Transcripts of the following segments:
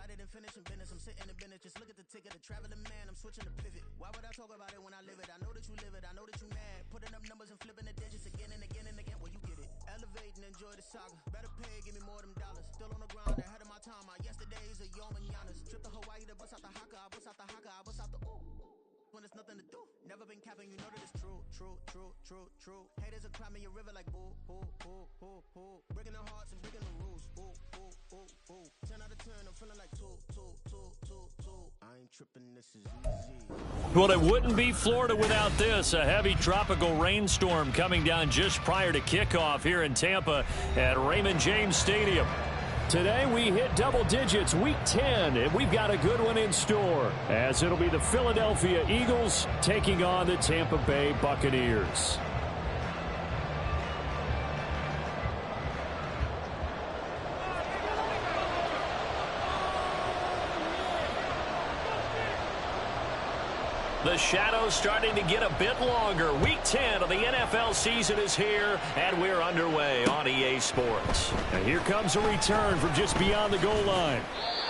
got it in finishing business. I'm sitting in business. Just look at the ticket, the traveling man. I'm switching to pivot. Why would I talk about it when I live it? I know that you live it. I know that you mad. Putting up numbers and flipping the digits again and again and again. Well, you get it. Elevate and enjoy the saga. Better pay, give me more than dollars. Still on the ground, ahead of my time. My yesterdays are yo mananas. Trip to Hawaii to bust out the haka. I bust out the haka. I bust out the ooh. When there's nothing to do. Never been capping, you know that it's true, true, true, true, true. Haters are climbing your river like boo, boo, boo, boo, boo. Breaking their hearts and breaking the rules. Ooh, ooh, ooh, ooh. 10 out of 10, I'm feeling like 2, 2, 2, 2, 2. I ain't tripping, this is easy. Well, it wouldn't be Florida without this. A heavy tropical rainstorm coming down just prior to kickoff here in Tampa at Raymond James Stadium. Today we hit double digits, week 10, and we've got a good one in store, as it'll be the Philadelphia Eagles taking on the Tampa Bay Buccaneers. The shadow's starting to get a bit longer. Week 10 of the NFL season is here, and we're underway on EA Sports. And here comes a return from just beyond the goal line.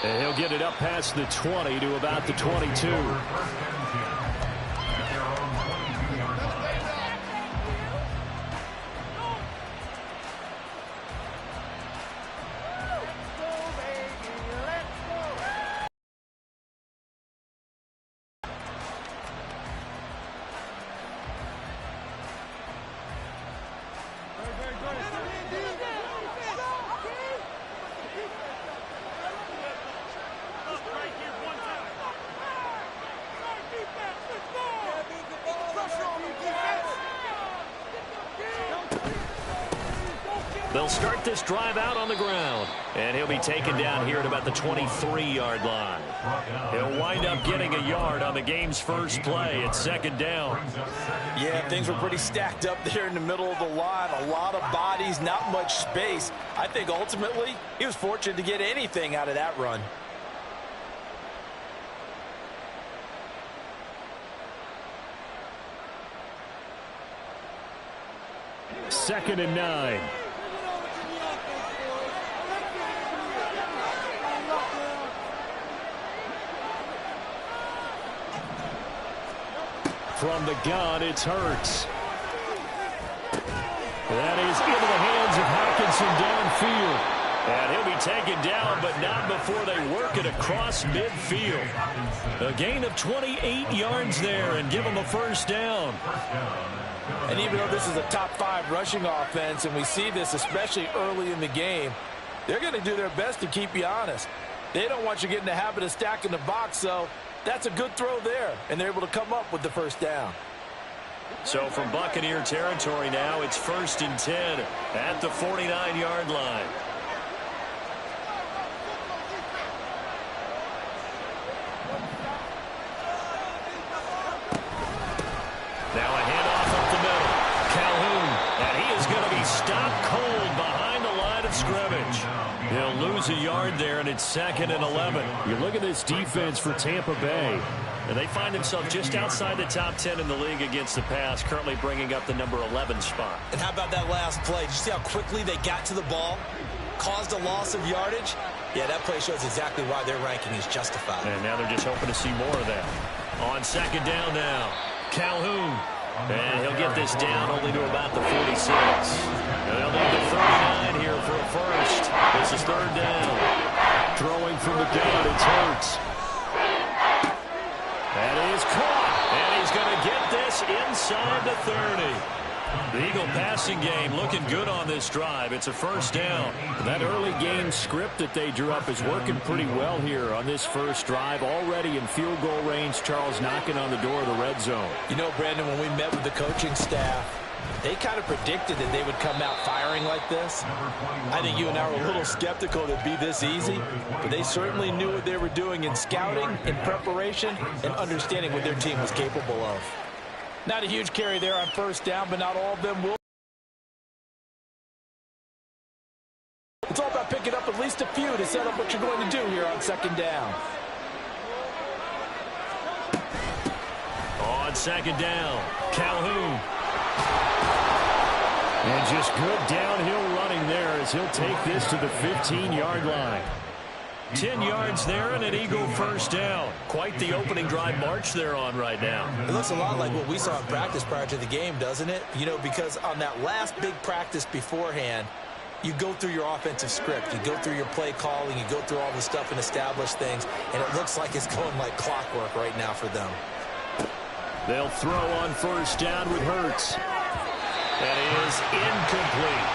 And he'll get it up past the 20 to about the 22. They'll start this drive out on the ground, and he'll be taken down here at about the 23-yard line. He'll wind up getting a yard on the game's first play. It's second down. Yeah, things were pretty stacked up there in the middle of the line. A lot of bodies, not much space. I think ultimately he was fortunate to get anything out of that run. Second and 9. From the gun, it's Hurts. That is into the hands of Hockenson downfield. And he'll be taken down, but not before they work it across midfield. A gain of 28 yards there and give them a first down. And even though this is a top 5 rushing offense, and we see this especially early in the game, they're going to do their best to keep you honest. They don't want you getting the habit of stacking the box, so that's a good throw there, and they're able to come up with the first down. So from Buccaneer territory now, it's 1st and 10 at the 49-yard line. Now a handoff up the middle. Calhoun, and he is going to be stopped cold behind the line of scrimmage. He'll lose a yard there, and it's 2nd and 11. You look at this defense for Tampa Bay, and they find themselves just outside the top 10 in the league against the pass, currently bringing up the number 11 spot. And how about that last play? Did you see how quickly they got to the ball? Caused a loss of yardage? Yeah, that play shows exactly why their ranking is justified. And now they're just hoping to see more of that. On 2nd down now, Calhoun. And he'll get this down only to about the 46. And they'll need the 39 here for a first. This is 3rd down. Throwing from the gun, it's Hurts. That is caught. And he's going to get this inside the 30. The Eagle passing game looking good on this drive. It's a first down. That early game script that they drew up is working pretty well here on this first drive. Already in field goal range, Charles knocking on the door of the red zone. You know, Brandon, when we met with the coaching staff, they kind of predicted that they would come out firing like this. I think you and I were a little skeptical that it'd be this easy, but they certainly knew what they were doing in scouting, in preparation, and understanding what their team was capable of. Not a huge carry there on first down, but not all of them will. It's all about picking up at least a few to set up what you're going to do here on 2nd down. On 2nd down, Calhoun. And just good downhill running there as he'll take this to the 15-yard line. 10 yards there and an Eagle first down. Quite the opening drive march they're on right now. It looks a lot like what we saw in practice prior to the game, doesn't it? You know, because on that last big practice beforehand, you go through your offensive script. You go through your play calling. You go through all the stuff and establish things. And it looks like it's going like clockwork right now for them. They'll throw on first down with Hurts. That is incomplete.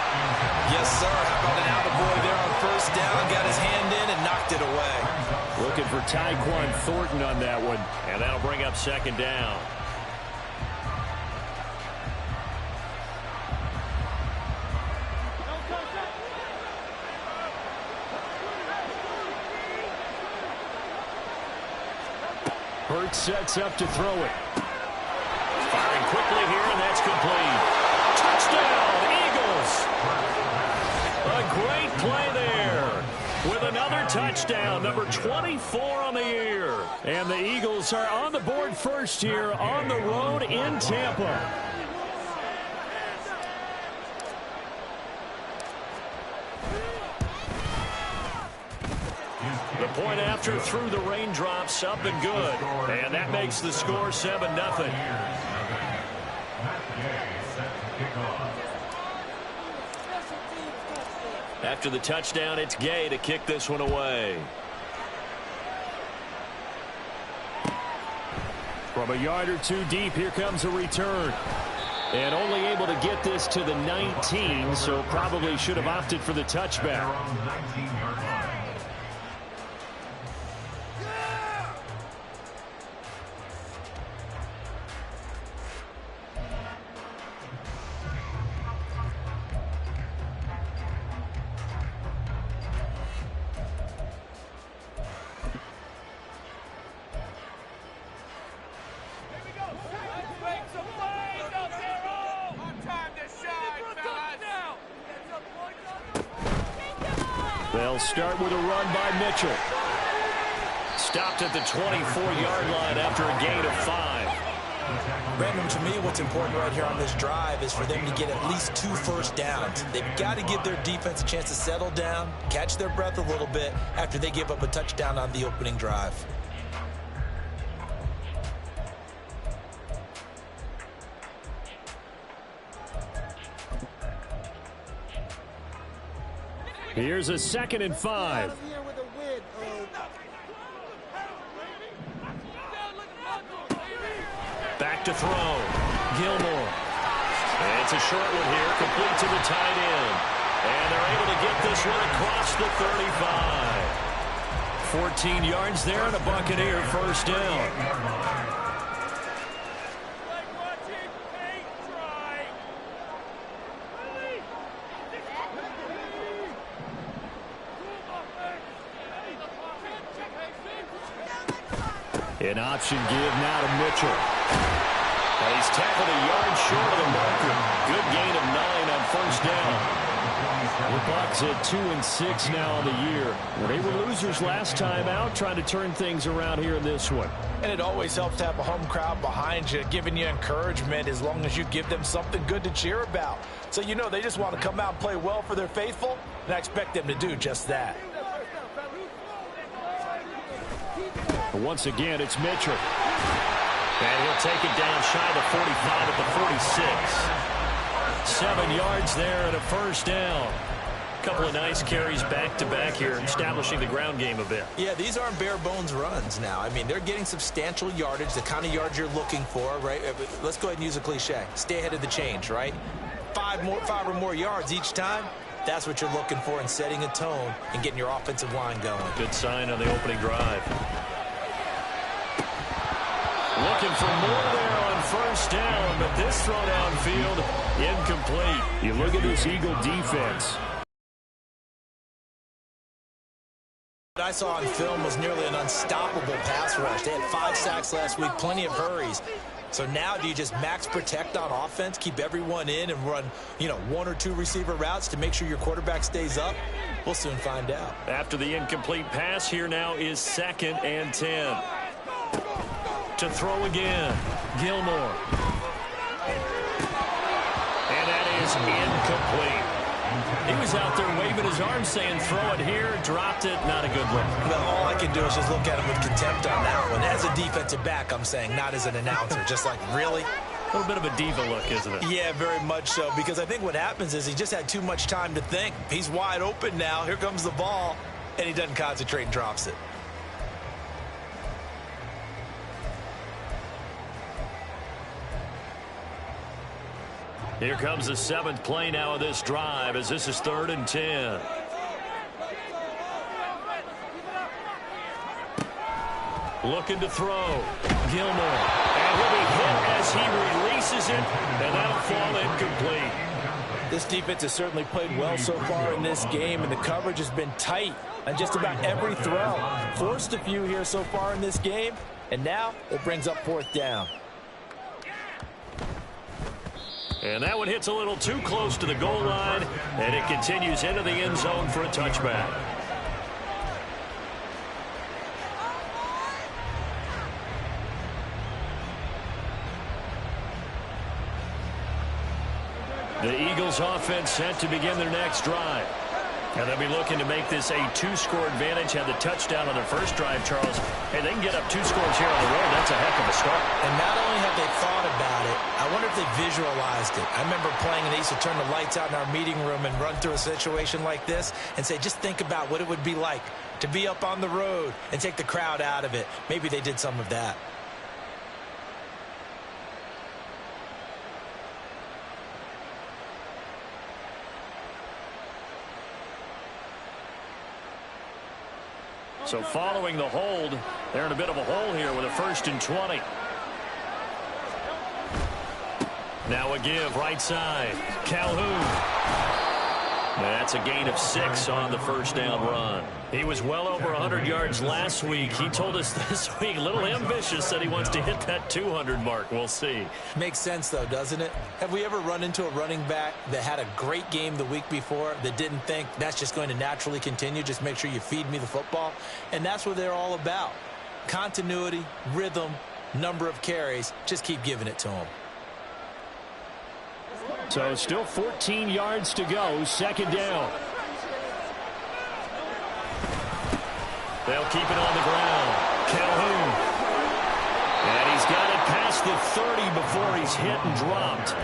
Yes, sir. How about an attaboy there on first down? Got his hand in and knocked it away. Looking for Tyquan Thornton on that one. And that'll bring up second down. Hurts sets up to throw it. Firing quickly here, and that's complete. Touchdown, Eagles! A great play there with another touchdown, number 24 on the year. And the Eagles are on the board first here on the road in Tampa. The point after through the raindrops, up and good. And that makes the score 7-0. After the touchdown, it's Gay to kick this one away. From a yard or two deep, here comes a return. And only able to get this to the 19, so probably should have opted for the touchback. They'll start with a run by Mitchell. Stopped at the 24-yard line after a gain of 5. Brandon, to me, what's important right here on this drive is for them to get at least 2 first downs. They've got to give their defense a chance to settle down, catch their breath a little bit after they give up a touchdown on the opening drive. Here's a 2nd and 5. Back to throw. Gilmore. And it's a short one here, complete to the tight end. And they're able to get this one across the 35. 14 yards there and a Buccaneer first down. An option give now to Mitchell. And he's tackled a yard short of the marker. Good gain of 9 on first down. The Bucs at 2-6 now on the year. They were losers last time out, trying to turn things around here in this one. And it always helps to have a home crowd behind you, giving you encouragement as long as you give them something good to cheer about. So you know they just want to come out and play well for their faithful, and I expect them to do just that. Once again, it's Mitchell. And he'll take it down shy of the 45 at the 46. 7 yards there and a first down. A couple of nice carries back-to-back here, establishing the ground game a bit. Yeah, these aren't bare-bones runs now. I mean, they're getting substantial yardage, the kind of yards you're looking for, right? Let's go ahead and use a cliche. Stay ahead of the change, right? 5 or more yards each time. That's what you're looking for in setting a tone and getting your offensive line going. Good sign on the opening drive. Looking for more there on first down, but this throw downfield, incomplete. You look at this Eagle defense. What I saw on film was nearly an unstoppable pass rush. They had 5 sacks last week, plenty of hurries. So now do you just max protect on offense, keep everyone in and run, 1 or 2 receiver routes to make sure your quarterback stays up? We'll soon find out. After the incomplete pass, here now is 2nd and 10. To throw again, Gilmore. And that is incomplete. He was out there waving his arms saying, throw it here, dropped it, not a good look. Well, all I can do is just look at him with contempt on that one. As a defensive back, I'm saying, not as an announcer. Just like, really? A little bit of a diva look, isn't it? Yeah, very much so, because I think what happens is he just had too much time to think. He's wide open now. Here comes the ball, and he doesn't concentrate and drops it. Here comes the 7th play now of this drive as this is 3rd and 10. Looking to throw. Gilmore. And he'll be hit as he releases it, and that'll fall incomplete. This defense has certainly played well so far in this game, and the coverage has been tight on just about every throw. Forced a few here so far in this game, and now it brings up 4th down. And that one hits a little too close to the goal line, and it continues into the end zone for a touchback. The Eagles offense set to begin their next drive. And they'll be looking to make this a 2-score advantage. Had the touchdown on their first drive, Charles. Hey, they can get up 2 scores here on the road. That's a heck of a start. And not only have they thought about it, I wonder if they visualized it. I remember playing, and they used to turn the lights out in our meeting room and run through a situation like this and say, just think about what it would be like to be up on the road and take the crowd out of it. Maybe they did some of that. So following the hold, they're in a bit of a hole here with a 1st and 20. Now a give right side. Calhoun. That's a gain of 6 on the first down run. He was well over 100 yards last week. He told us this week, a little ambitious, said he wants to hit that 200 mark. We'll see. Makes sense, though, doesn't it? Have we ever run into a running back that had a great game the week before that didn't think that's just going to naturally continue? Just make sure you feed me the football. And that's what they're all about. Continuity, rhythm, number of carries. Just keep giving it to them. So still 14 yards to go. 2nd down. They'll keep it on the ground. Calhoun. And he's got it past the 30 before he's hit and dropped.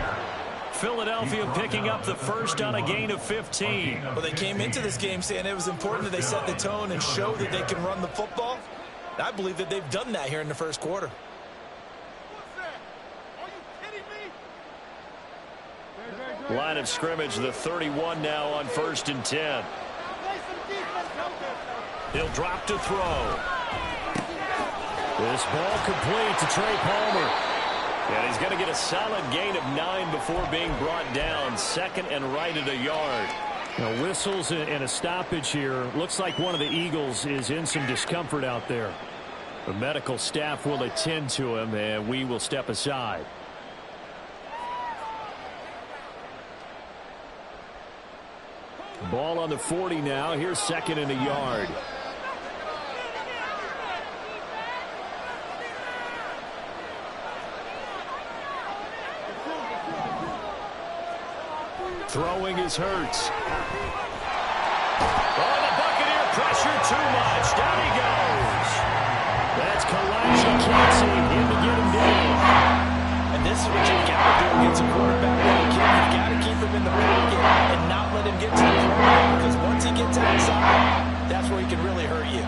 Philadelphia picking up the first on a gain of 15. Well, they came into this game saying it was important that they set the tone and show that they can run the football. I believe that they've done that here in the first quarter. Line of scrimmage, the 31 now on 1st and 10. He'll drop to throw. This ball complete to Trey Palmer. And he's going to get a solid gain of 9 before being brought down. 2nd and right at a yard. Now, whistles and a stoppage here. Looks like one of the Eagles is in some discomfort out there. The medical staff will attend to him, and we will step aside. Ball on the 40 now. Here's 2nd and a yard. Throwing is Hurts. Oh, the Buccaneer pressure too much. Down he goes. That's Kalani. Can't seem him to get him down. And this is what you've got to do against a quarterback like him. You've got to keep him in the pocket and not let him get to the quarterback, because once he gets outside, that's where he can really hurt you.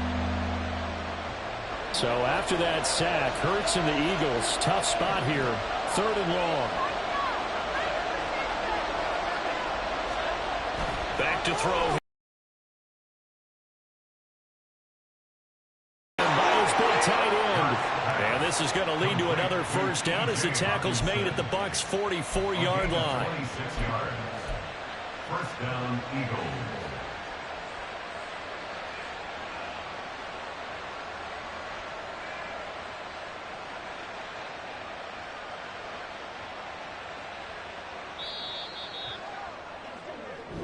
So after that sack, Hurts and the Eagles, tough spot here. 3rd and long. Back to throw. By his big tight end. And this is going to lead to another first down as the tackle's made at the Bucs' 44-yard line. 46 yards. First down, Eagles.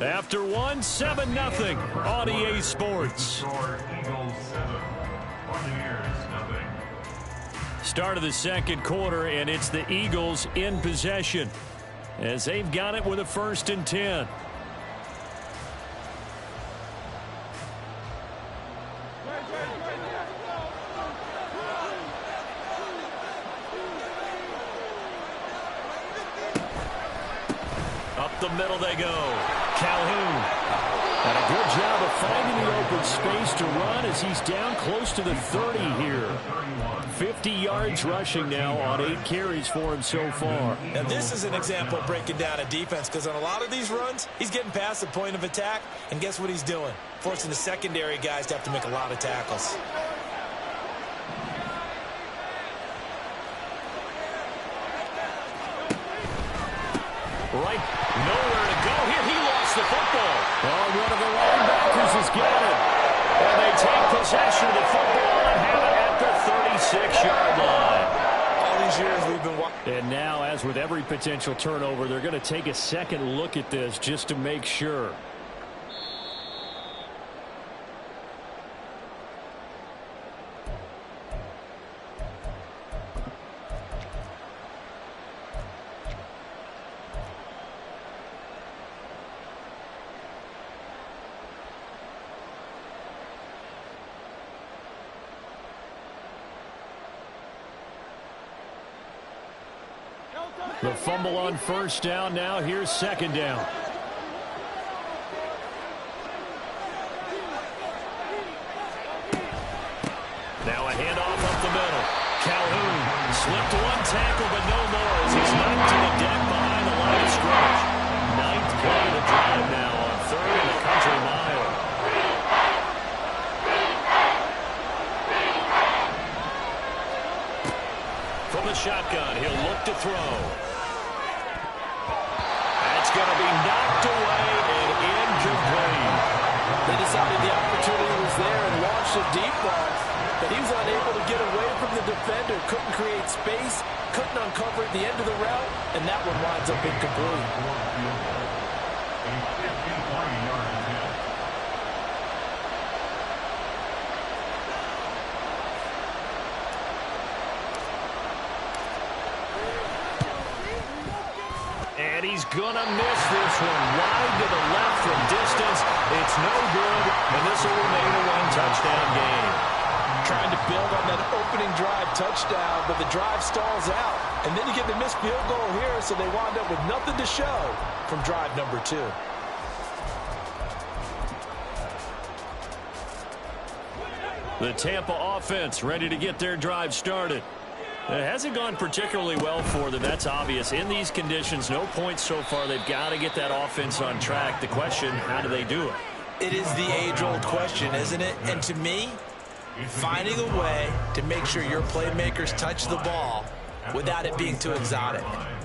After 7-0 on EA Sports. Eagles 7, Buccaneers nothing. Start of the second quarter, and it's the Eagles in possession as they've got it with a 1st and 10. Up the middle they go. Calhoun. And a good job of finding the open space to run as he's down close to the 30 here. 50 yards rushing now on 8 carries for him so far. Now this is an example of breaking down a defense, because on a lot of these runs, he's getting past the point of attack, and guess what he's doing? Forcing the secondary guys to have to make a lot of tackles. Right, nowhere to go here. He lost the football. Oh, one of the linebackers has got it. And they take possession of the football and have it at the 36-yard line. All these years we've been watching. And now, as with every potential turnover, they're going to take a second look at this just to make sure. The fumble on first down. Now here's second down. Now a handoff up the middle. Calhoun slipped one tackle, but no more as he's knocked to the deck behind the line of scrimmage. 9th play of the drive now on 3rd and a country mile. From the shotgun, he'll look to throw. That's going to be knocked away and incomplete. They decided the opportunity was there and launched a deep ball, but he was unable to get away from the defender, couldn't create space, couldn't uncover at the end of the route, and that one winds up incomplete. And he's going to miss this one wide to the left from distance. It's no good, and this will remain a one-touchdown game. Trying to build on that opening drive touchdown, but the drive stalls out. And then you get the missed field goal here, so they wound up with nothing to show from drive number 2. The Tampa offense ready to get their drive started. It hasn't gone particularly well for them. That's obvious. In these conditions, no points so far. They've got to get that offense on track. The question, how do they do it? It is the age-old question, isn't it? And to me, finding a way to make sure your playmakers touch the ball without it being too exotic.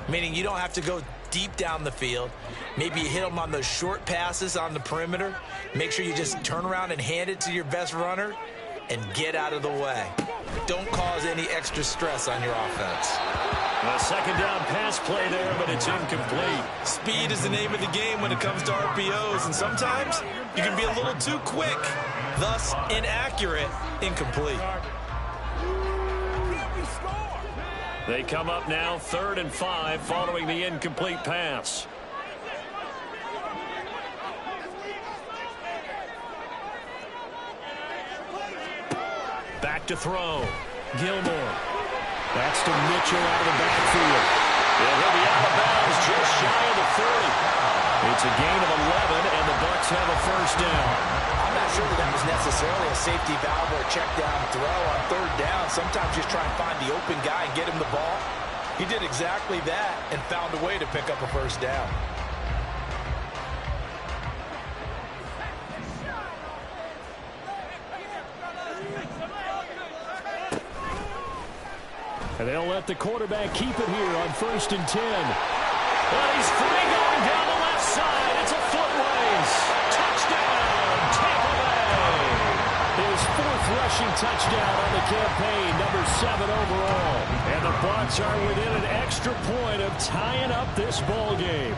Meaning you don't have to go deep down the field. Maybe you hit them on those short passes on the perimeter. Make sure you just turn around and hand it to your best runner and get out of the way. Don't cause any extra stress on your offense. A second down pass play there, but it's incomplete. Speed is the name of the game when it comes to RPOs, and sometimes you can be a little too quick, thus inaccurate, incomplete. They come up now 3rd and 5 following the incomplete pass. Back to throw. Gilmore. That's to Mitchell out of the backfield. He'll be out of bounds just shy of the 30. It's a gain of 11, and the Bucs have a first down. I'm not sure that was necessarily a safety valve or a check down throw on 3rd down. Sometimes just try and find the open guy and get him the ball. He did exactly that and found a way to pick up a first down. And they'll let the quarterback keep it here on 1st and 10. Well, he's free going down the left side. It's a foot race. Touchdown, Tampa Bay. His 4th rushing touchdown on the campaign, number 7 overall. And the Bucs are within an extra point of tying up this ball game.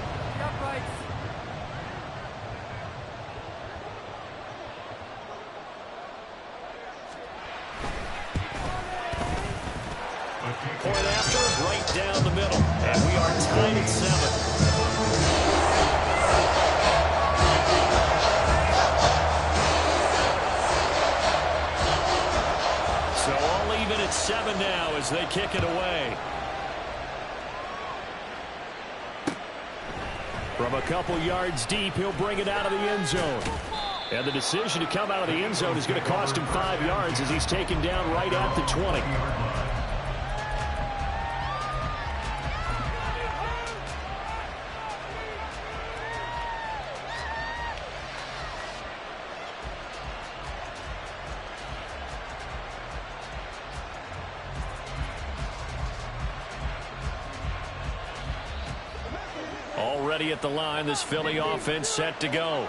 Point after, right down the middle. And we are tied at 7. So all even at 7 now as they kick it away. From a couple yards deep, he'll bring it out of the end zone. And the decision to come out of the end zone is going to cost him 5 yards as he's taken down right at the 20. Already at the line, this Philly offense set to go.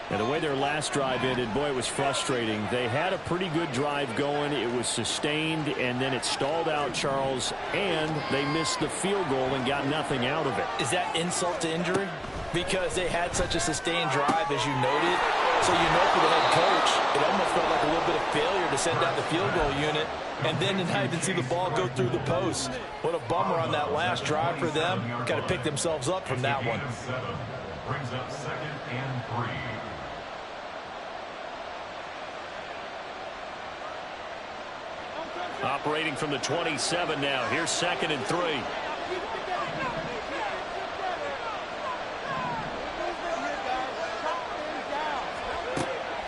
And the way their last drive ended, boy, it was frustrating. They had a pretty good drive going. It was sustained, and then it stalled out, Charles, and they missed the field goal and got nothing out of it. Is that insult to injury? Because they had such a sustained drive, as you noted. So you know for the head coach, it almost felt like a little bit of failure to send out the field goal unit and then to not even see the ball go through the post. What a bummer on that last drive for them. Got to pick themselves up from that one. Brings up 2nd and 3. Operating from the 27 now. Here's 2nd and 3.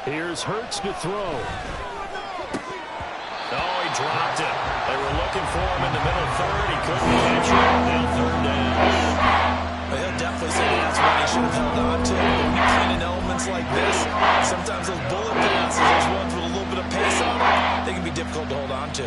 Here's Hurts to throw. Oh, he dropped it. They were looking for him in the middle third. He couldn't catch it. Now 3rd down. Well, he'll definitely say that's what he should have held on to. But when you clean in elements like this, sometimes those bullet passes, those ones with a little bit of pace on them, they can be difficult to hold on to.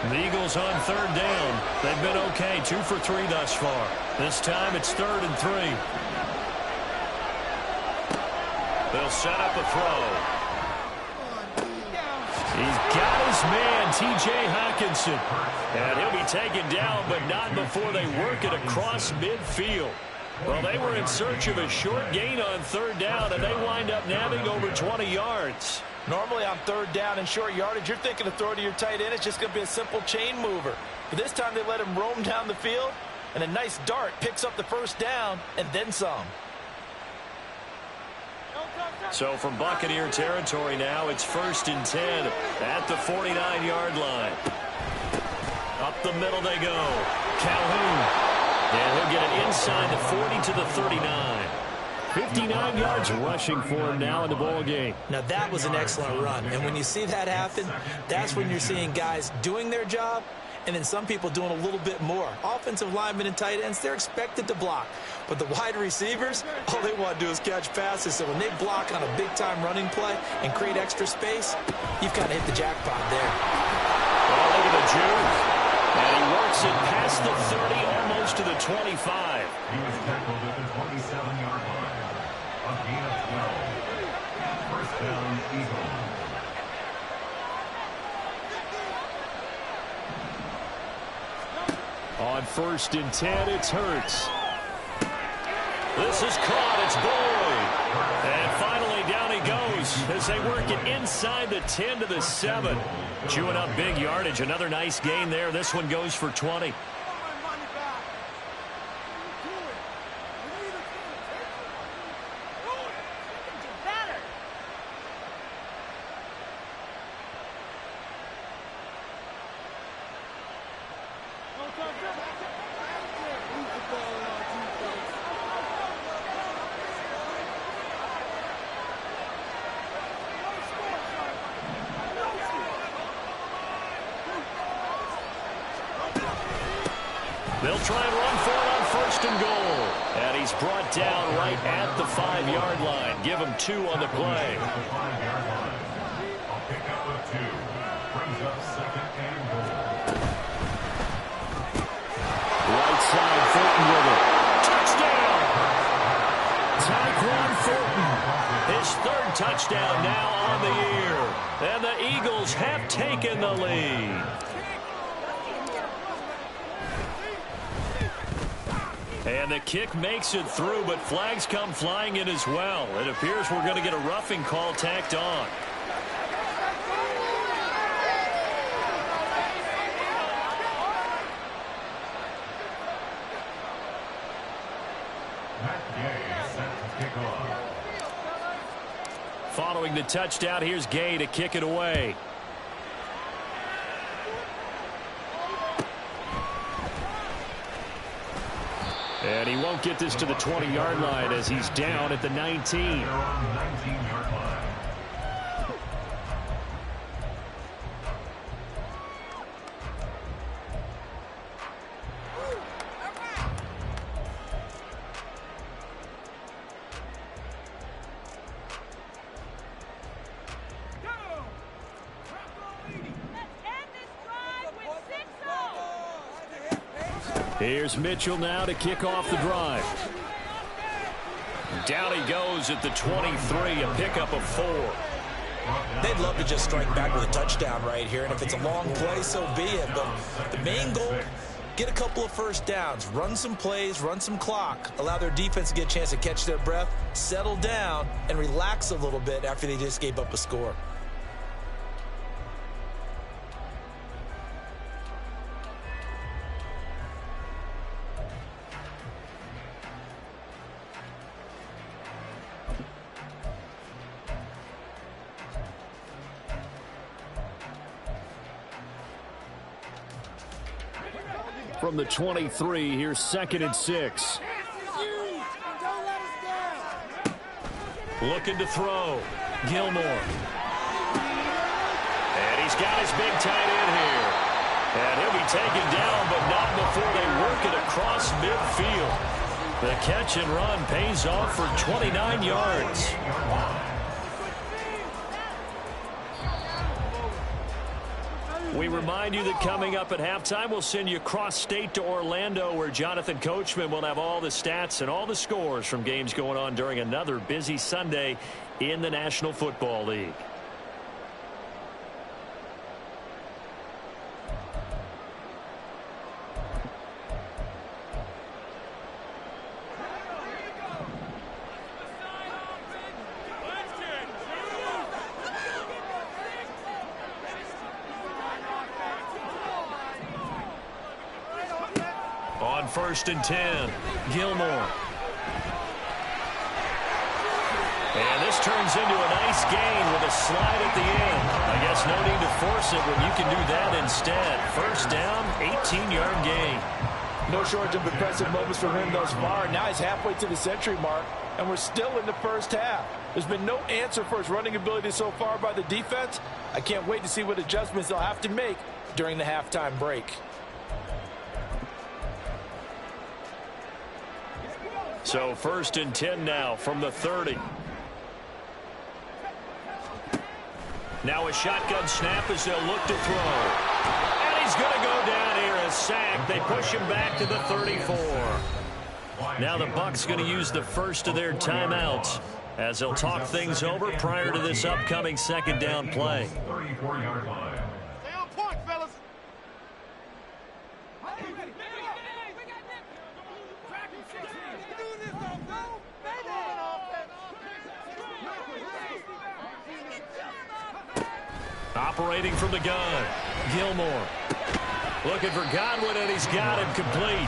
The Eagles on 3rd down. They've been okay, 2 for 3 thus far. This time it's 3rd and 3. They'll set up a throw. He's got his man, T.J. Hockenson. And he'll be taken down, but not before they work it across midfield. Well, they were in search of a short gain on 3rd down, and they wind up nabbing over 20 yards. Normally on 3rd down and short yardage, you're thinking of throw to your tight end. It's just going to be a simple chain mover. But this time they let him roam down the field, and a nice dart picks up the 1st down and then some. So from Buccaneer territory now, it's 1st and 10 at the 49-yard line. Up the middle they go. Calhoun. And he'll get it inside the 40 to the 39. 59 yards rushing for him now in the ball game. Now that was an excellent run. And when you see that happen, that's when you're seeing guys doing their job and then some people doing a little bit more. Offensive linemen and tight ends, they're expected to block. But the wide receivers, all they want to do is catch passes. So when they block on a big-time running play and create extra space, you've kind of hit the jackpot there. Well, look at the juke. And he works it past the 30, almost to the 25. He was tackled at the 27-yard line. A gain of 12. 1st down, Eagles. On 1st and 10, it's Hurts. This is caught. It's Boyd. And finally down he goes as they work it inside the 10 to the 7. Chewing up big yardage. Another nice gain there. This one goes for 20. They'll try and run for it on 1st and goal. And he's brought down right at the 5-yard line. Give him 2 on the play. A pickup of 2. Brings up 2nd and goal. Right side, Fulton with it. Touchdown! Tyquan Fulton. His 3rd touchdown now on the year. And the Eagles have taken the lead. And the kick makes it through, but flags come flying in as well. It appears we're going to get a roughing call tacked on. Following the touchdown, here's Gay to kick it away. And he won't get this to the 20-yard line as he's down at the 19. They're on the 19-yard line. Here's Mitchell now to kick off the drive. Down he goes at the 23, a pickup of 4. They'd love to just strike back with a touchdown right here, and if it's a long play, so be it. But the main goal, get a couple of first downs, run some plays, run some clock, allow their defense to get a chance to catch their breath, settle down, and relax a little bit after they just gave up a score. From the 23, here's 2nd and 6. Looking to throw. Gilmore. And he's got his big tight end here. And he'll be taken down, but not before they work it across midfield. The catch and run pays off for 29 yards. We remind you that coming up at halftime, we'll send you cross-state to Orlando, where Jonathan Coachman will have all the stats and all the scores from games going on during another busy Sunday in the National Football League. On 1st and 10, Gilmore. And this turns into a nice gain with a slide at the end. I guess no need to force it when you can do that instead. 1st down, 18-yard gain. No shortage of impressive moments from him thus far. Now he's halfway to the century mark, and we're still in the first half. There's been no answer for his running ability so far by the defense. I can't wait to see what adjustments they'll have to make during the halftime break. So 1st and 10 now from the 30. Now a shotgun snap as they'll look to throw. And he's going to go down here, a sack. They push him back to the 34. Now the Bucs going to use the first of their timeouts as they'll talk things over prior to this upcoming 2nd down play. 34-yard line. Stay on point, fellas. Operating from the gun, Gilmore. Looking for Godwin, and he's got him complete.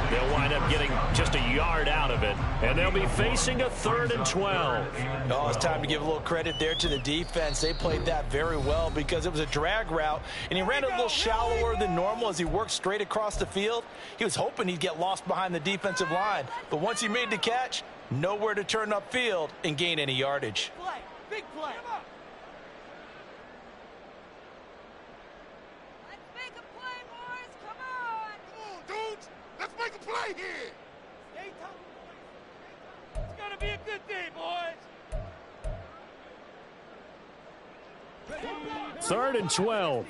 They'll wind up getting just a yard out of it, and they'll be facing a 3rd and 12. Oh, it's time to give a little credit there to the defense. They played that very well because it was a drag route, and he ran a little shallower than normal as he worked straight across the field. He was hoping he'd get lost behind the defensive line, but once he made the catch, nowhere to turn upfield and gain any yardage. Play. Big play. Let's make a play here. It's going to be a good day, boys. 3rd and 12.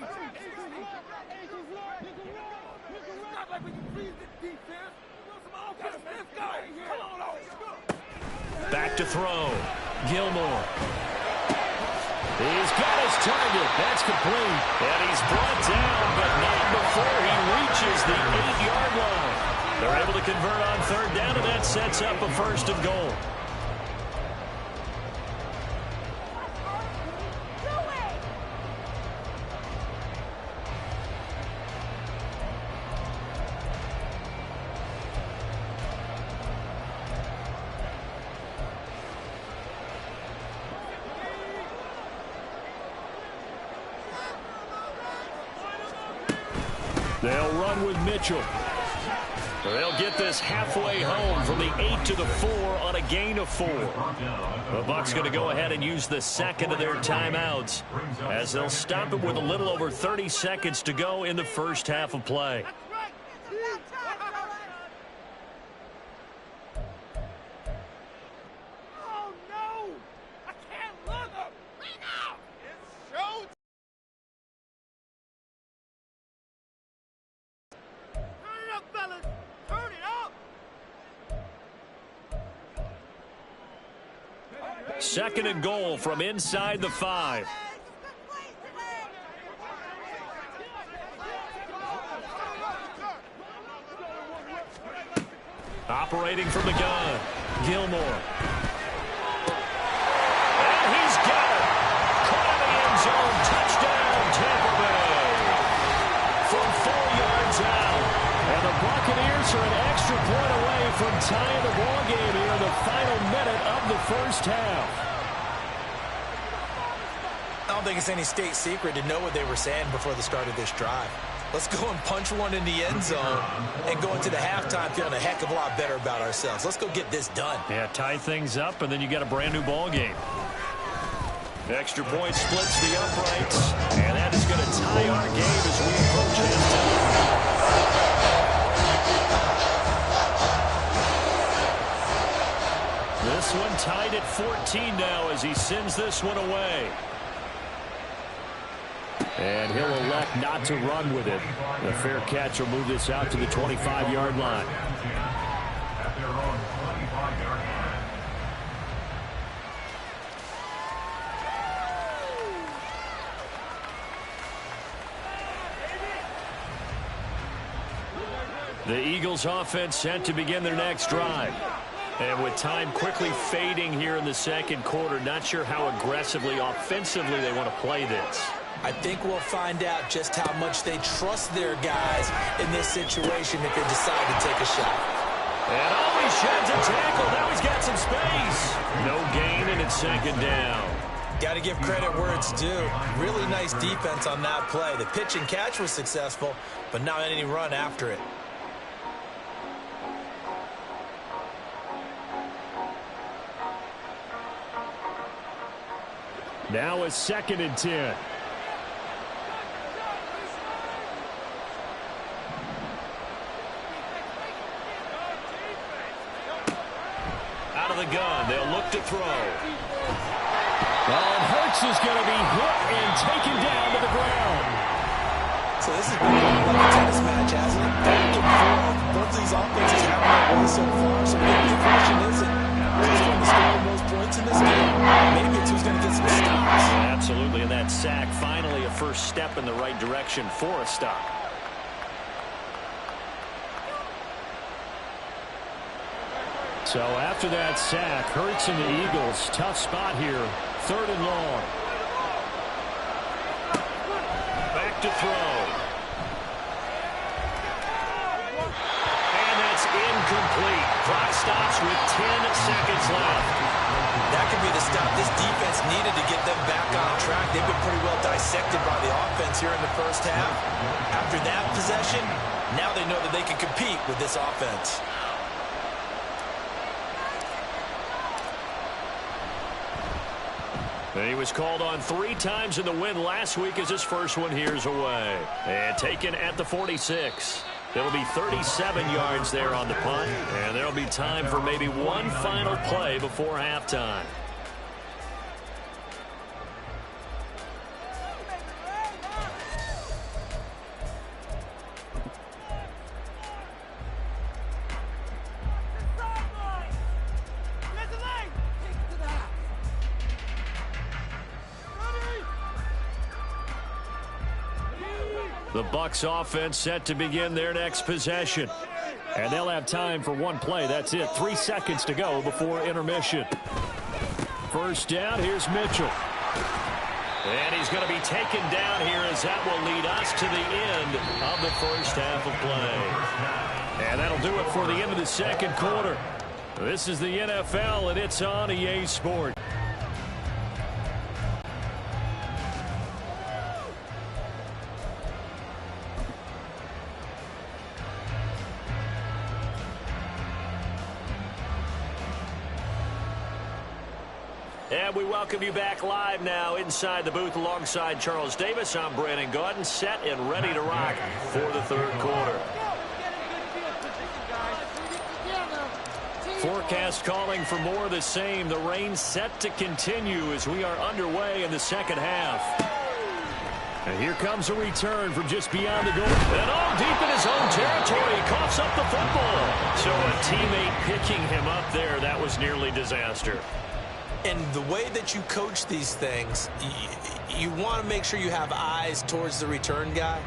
Back to throw. Gilmore. He's got his target. That's complete. And he's brought down, but not before he reaches the 8-yard line. They're able to convert on 3rd down, and that sets up a 1st and goal. They'll run with Mitchell. They'll get this halfway home from the 8 to the 4 on a gain of 4. The Bucs going to go ahead and use the second of their timeouts as they'll stop it with a little over 30 seconds to go in the first half of play. Oh, no! I can't look! It's show! Turn it up, fellas! Turn it up! Second and goal from inside the 5. Operating from the gun, Gilmore. And he's got it. Caught in the end zone. Touchdown, Tampa Bay. From 4 yards out. And the Buccaneers are an extra point away from tying the ball game here in the final minute of the first half. I don't think it's any state secret to know what they were saying before the start of this drive. Let's go and punch one in the end zone and go into the halftime feeling a heck of a lot better about ourselves. Let's go get this done. Yeah, tie things up, and then you got a brand-new ball game. Extra point splits the uprights, and that is going to tie our game as we approach halftime. This one tied at 14 now as he sends this one away. And he'll elect not to run with it. The fair catch will move this out to the 25-yard line. At their own 25-yard line. The Eagles offense set to begin their next drive. And with time quickly fading here in the second quarter, not sure how aggressively, offensively they want to play this. I think we'll find out just how much they trust their guys in this situation if they decide to take a shot. And he sheds a tackle. Now he's got some space. No gain, and it's second down. Got to give credit where it's due. Really nice defense on that play. The pitch and catch was successful, but not any run after it. Now a 2nd and 10. Out of the gun, they'll look to throw. And Hurts is going to be hit and taken down to the ground. So this has been like a tennis match, hasn't it? Back and forth. Both of these offenses have their way so far. So maybe the question isn't who's going to score the most points in this game. Maybe it's who's going to get some stops. Absolutely, and that sack finally a first step in the right direction for a stop. So after that sack, Hurts and the Eagles, tough spot here, 3rd and long. Back to throw. And that's incomplete. Clock stops with 10 seconds left. That could be the stop this defense needed to get them back on track. They've been pretty well dissected by the offense here in the first half. After that possession, now they know that they can compete with this offense. He was called on 3 times in the win last week as his first one here's away. And taken at the 46. It'll be 37 yards there on the punt. And there'll be time for maybe one final play before halftime. The Bucs offense set to begin their next possession. And they'll have time for one play. That's it. 3 seconds to go before intermission. First down, here's Mitchell. And he's going to be taken down here as that will lead us to the end of the first half of play. And that'll do it for the end of the second quarter. This is the NFL, and it's on EA Sports. And we welcome you back live now inside the booth alongside Charles Davis. I'm Brandon Gaudin, set and ready to rock for the third quarter. Forecast calling for more of the same. The rain set to continue as we are underway in the second half. And here comes a return from just beyond the goal. And all deep in his own territory. He coughs up the football. So a teammate picking him up there, that was nearly disaster. And the way that you coach these things, you want to make sure you have eyes towards the return guy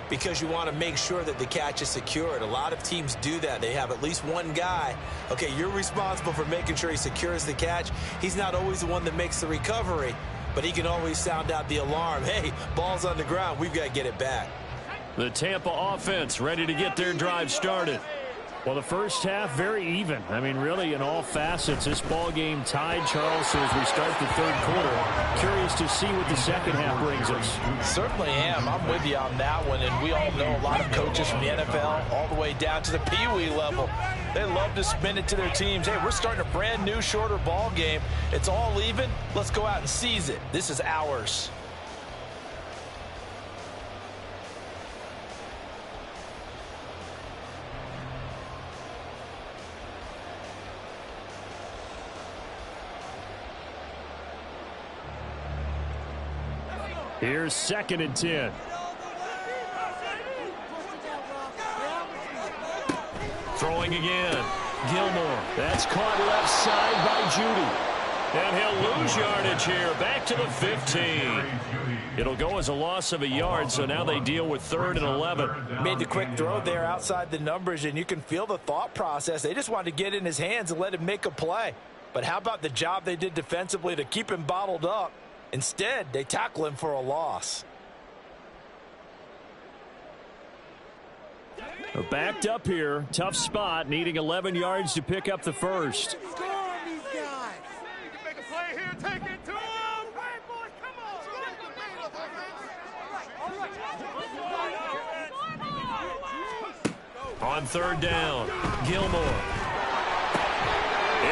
because you want to make sure that the catch is secured. A lot of teams do that. They have at least one guy. Okay, you're responsible for making sure he secures the catch. He's not always the one that makes the recovery, but he can always sound out the alarm. Hey, ball's on the ground. We've got to get it back. The Tampa offense ready to get their drive started. Well, the first half, very even. I mean, really, in all facets, this ball game tied, Charles, so as we start the third quarter. Curious to see what the second half brings us. Certainly am. I'm with you on that one, and we all know a lot of coaches from the NFL all the way down to the Pee-wee level. They love to spin it to their teams. Hey, we're starting a brand new, shorter ball game. It's all even. Let's go out and seize it. This is ours. Here's 2nd and 10. Throwing again. Gilmore. That's caught left side by Judy. And he'll lose yardage here. Back to the 15. It'll go as a loss of a yard, so now they deal with 3rd and 11. Made the quick throw there outside the numbers, and you can feel the thought process. They just wanted to get in his hands and let him make a play. But how about the job they did defensively to keep him bottled up? Instead, they tackle him for a loss. They're backed up here. Tough spot, needing 11 yards to pick up the first. Score on these guys. You can make a play here. Take it to him. Hey, boys, come on. On 3rd down, Gilmore.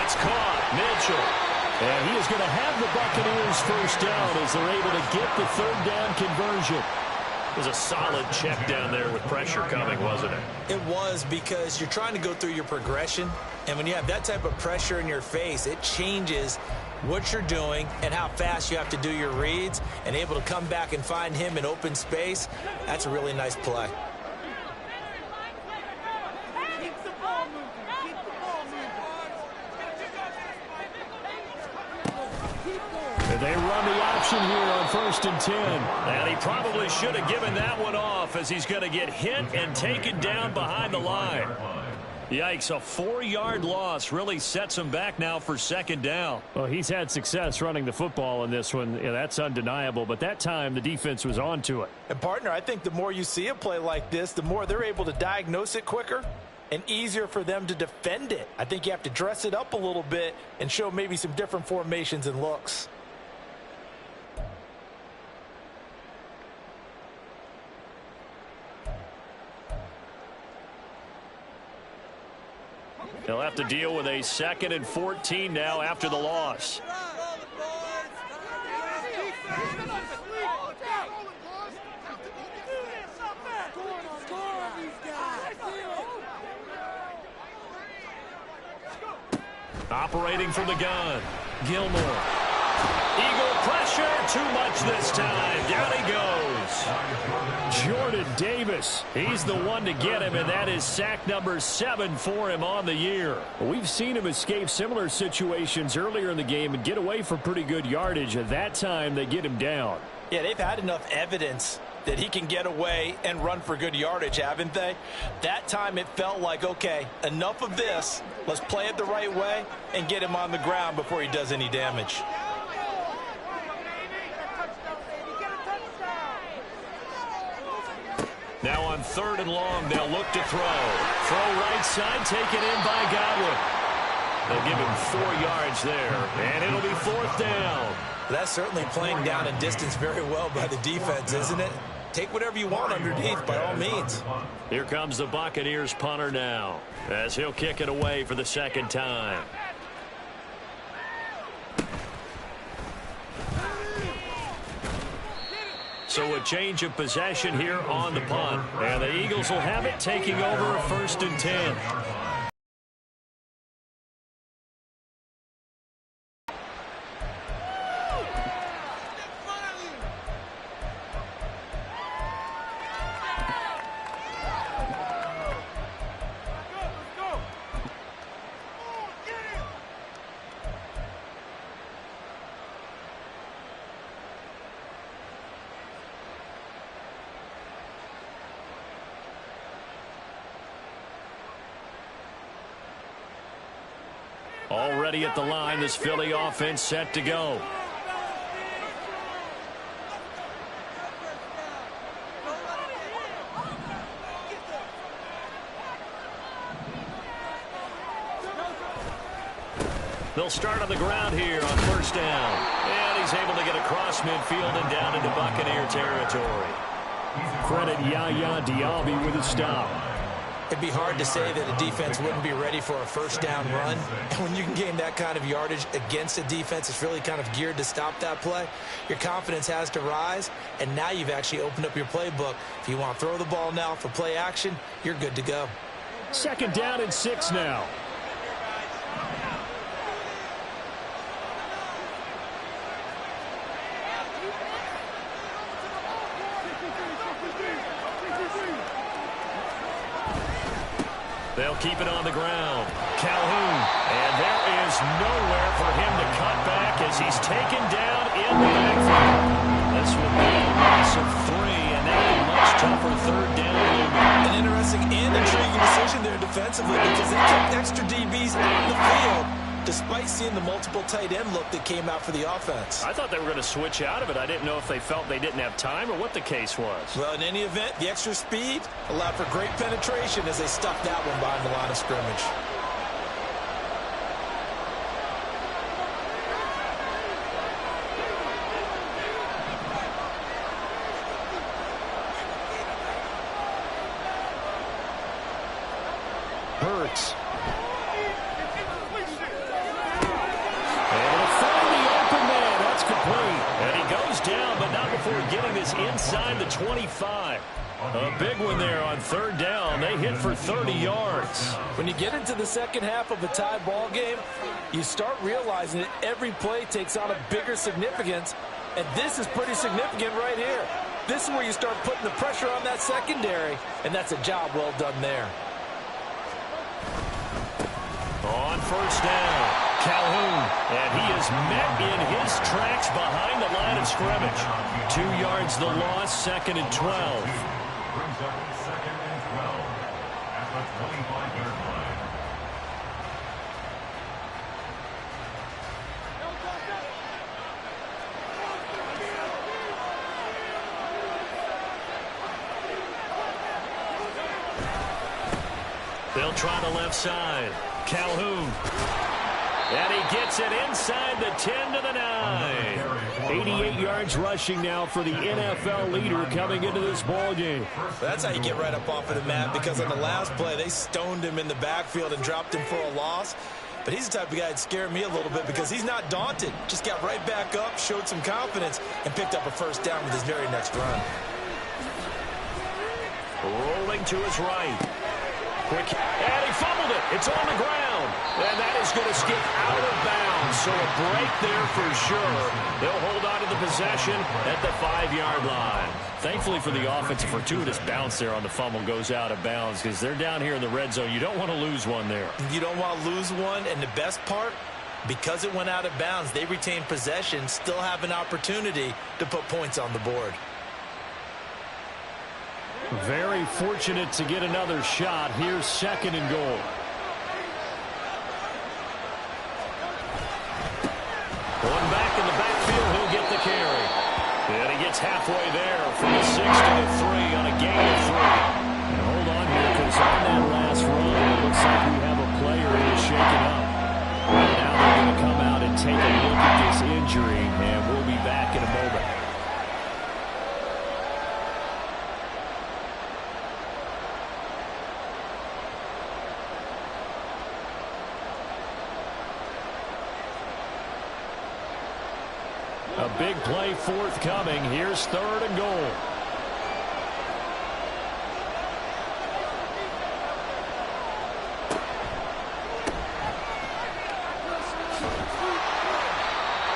It's caught. Mitchell. And he is going to have the Buccaneers first down as they're able to get the 3rd down conversion. It was a solid check down there with pressure coming, wasn't it? It was, because you're trying to go through your progression, and when you have that type of pressure in your face, it changes what you're doing and how fast you have to do your reads, and able to come back and find him in open space. That's a really nice play. They run the option here on 1st and 10. And he probably should have given that one off as he's going to get hit and taken down behind the line. Yikes, a 4-yard loss really sets him back now for 2nd down. Well, he's had success running the football in this one. Yeah, that's undeniable, but that time the defense was on to it. And, partner, I think the more you see a play like this, the more they're able to diagnose it quicker and easier for them to defend it. I think you have to dress it up a little bit and show maybe some different formations and looks. They'll have to deal with a 2nd and 14 now after the loss. Operating from the gun, Gilmore. Eagle pressure, too much this time. Down he goes. Jordan Davis, he's the one to get him, and that is sack number 7 for him on the year. We've seen him escape similar situations earlier in the game and get away for pretty good yardage. At that time, they get him down. Yeah, they've had enough evidence that he can get away and run for good yardage, haven't they? That time it felt like, okay, enough of this. Let's play it the right way and get him on the ground before he does any damage. Now on 3rd and long, they'll look to throw. Throw right side, taken in by Godwin. They'll give him 4 yards there, and it'll be 4th down. That's certainly playing down in distance very well by the defense, isn't it? Take whatever you want underneath, by all means. Here comes the Buccaneers punter now, as he'll kick it away for the 2nd time. So a change of possession here on the punt. And the Eagles will have it, taking over 1st and 10. Already at the line, this Philly offense set to go. They'll start on the ground here on 1st down. And he's able to get across midfield and down into Buccaneer territory. Credit Yaya Diaby with a stop. It'd be hard to say that a defense wouldn't be ready for a 1st down run. And when you can gain that kind of yardage against a defense that's really kind of geared to stop that play, your confidence has to rise, and now you've actually opened up your playbook. If you want to throw the ball now for play action, you're good to go. 2nd down and 6 now. They'll keep it on the ground. Calhoun. And there is nowhere for him to cut back as he's taken down in the backfield. This will be a loss of 3, and that will be much tougher 3rd down. An interesting and intriguing decision there defensively because they kept extra DBs on the field despite seeing the multiple tight end look that came out for the offense. I thought they were going to switch out of it. I didn't know if they felt they didn't have time or what the case was. Well, in any event, the extra speed allowed for great penetration as they stuffed that one behind the line of scrimmage. Hurts. Able to find the open man. That's complete. And he goes down, but not before getting this inside the 25. A big one there on 3rd down. They hit for 30 yards. When you get into the second half of a tie ball game, you start realizing that every play takes on a bigger significance, and this is pretty significant right here. This is where you start putting the pressure on that secondary, and that's a job well done there. On 1st down, Calhoun, and he is met in his tracks behind the line of scrimmage. 2 yards the loss, 2nd and 12. Brings up 2nd and 12 at the 25-yard line. They'll try the left side. Calhoun. And he gets it inside the 10 to the 9. 88 yards rushing now for the NFL leader coming into this ball game. That's how you get right up off of the mat, because on the last play, they stoned him in the backfield and dropped him for a loss. But he's the type of guy that scared me a little bit because he's not daunted. Just got right back up, showed some confidence, and picked up a 1st down with his very next run. Rolling to his right. Quick, and he fumbled it. It's on the ground. And that is going to skip out of bounds. So a break there for sure. They'll hold on to the possession at the 5-yard line. Thankfully for the offense, a fortuitous bounce there on the fumble goes out of bounds because they're down here in the red zone. You don't want to lose one there. You don't want to lose one, and the best part, because it went out of bounds, they retained possession, still have an opportunity to put points on the board. Very fortunate to get another shot. Here's 2nd and goal. Going back in the backfield, he'll get the carry. And he gets halfway there from the 6 to the 3 on a gain of 3. And hold on here, because on that last run, it looks like we have a player who is shaken up. And now they're going to come out and take a look at this injury, and we'll be back in a moment. A big play forthcoming. Here's 3rd and goal.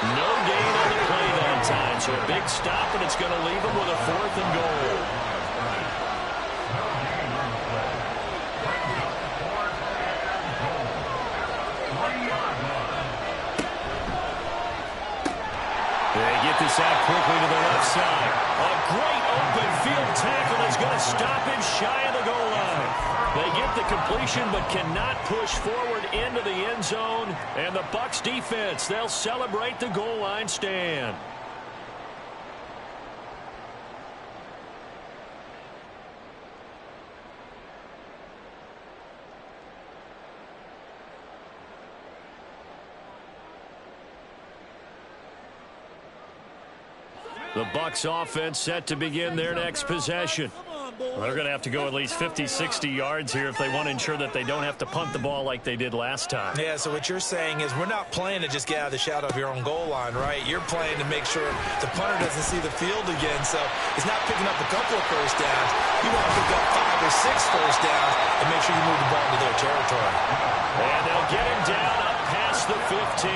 No gain on the play that time, so a big stop, and it's going to leave them with a 4th and goal. They get this out quickly to the left side. A great open field tackle is going to stop him shy of the goal line. They get the completion but cannot push forward into the end zone. And the Bucs defense, they'll celebrate the goal line stand. The Bucs offense set to begin their next possession. Well, they're going to have to go at least 50, 60 yards here if they want to ensure that they don't have to punt the ball like they did last time. Yeah, so what you're saying is we're not playing to just get out of the shadow of your own goal line, right? You're playing to make sure the punter doesn't see the field again. So he's not picking up a couple of first downs. You want to pick up 5 or 6 first downs and make sure you move the ball into their territory. And they'll get him down up past the 15.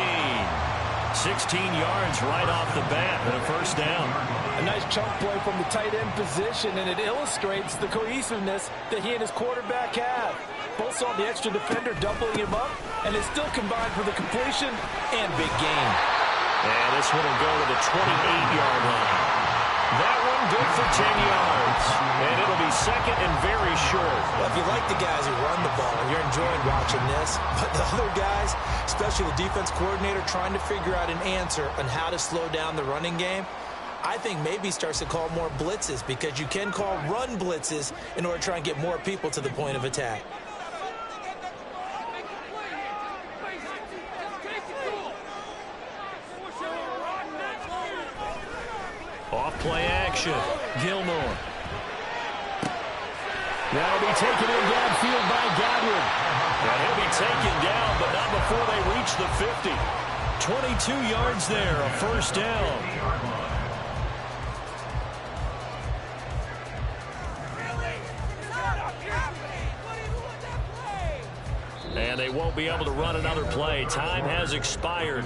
16 yards right off the bat and a first down. A nice chunk play from the tight end position, and it illustrates the cohesiveness that he and his quarterback have. Both saw the extra defender doubling him up, and it still combined for the completion and big gain. And this one will go to the 28-yard line. That one good for 10 yards. And it'll be second and very short. Well, if you like the guys who run the ball, you're enjoying watching this. But the other guys, especially the defense coordinator, trying to figure out an answer on how to slow down the running game, I think maybe starts to call more blitzes, because you can call run blitzes in order to try and get more people to the point of attack. Off play action. Gilmore. That'll be taken in downfield by Godwin. And he'll be taken down, but not before they reach the 50. 22 yards there, a first down. And they won't be able to run another play. Time has expired